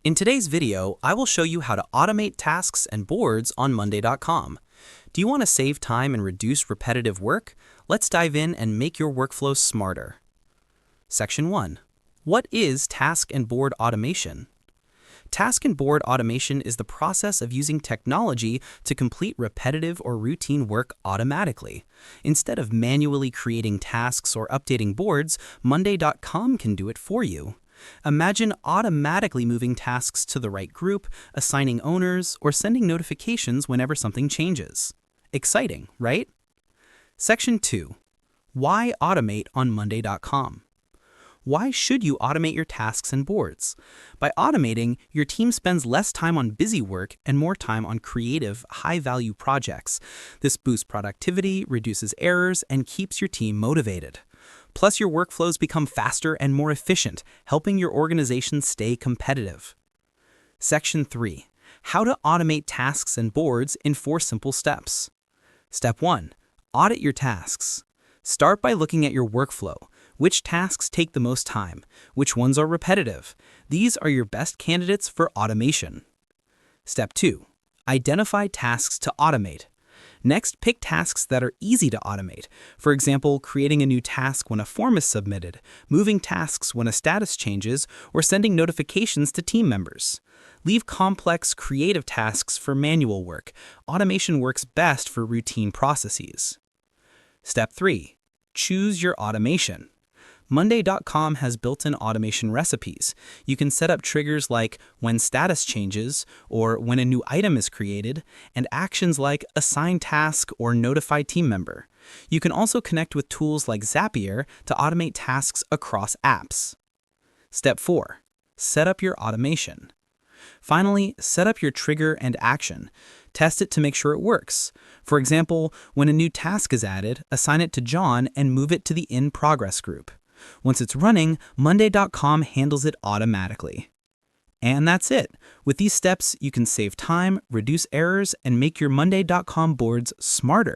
In today's video, I will show you how to automate tasks and boards on Monday.com. Do you want to save time and reduce repetitive work? Let's dive in and make your workflow smarter. Section 1. What is task and board automation? Task and board automation is the process of using technology to complete repetitive or routine work automatically. Instead of manually creating tasks or updating boards, Monday.com can do it for you. Imagine automatically moving tasks to the right group, assigning owners, or sending notifications whenever something changes. Exciting, right? Section 2. Why automate on Monday.com? Why should you automate your tasks and boards? By automating, your team spends less time on busy work and more time on creative, high-value projects. This boosts productivity, reduces errors, and keeps your team motivated. Plus, your workflows become faster and more efficient, helping your organization stay competitive. Section 3. How to automate tasks and boards in 4 simple steps. Step 1. Audit your tasks. Start by looking at your workflow. Which tasks take the most time? Which ones are repetitive? These are your best candidates for automation. Step 2. Identify tasks to automate. Next, pick tasks that are easy to automate. For example, creating a new task when a form is submitted, moving tasks when a status changes, or sending notifications to team members. Leave complex, creative tasks for manual work. Automation works best for routine processes. Step 3. Choose your automation. Monday.com has built-in automation recipes. You can set up triggers like when status changes or when a new item is created, and actions like assign task or notify team member. You can also connect with tools like Zapier to automate tasks across apps. Step 4. Set up your automation. Finally, set up your trigger and action. Test it to make sure it works. For example, when a new task is added, assign it to John and move it to the In Progress group. Once it's running, Monday.com handles it automatically. And that's it. With these steps, you can save time, reduce errors, and make your Monday.com boards smarter.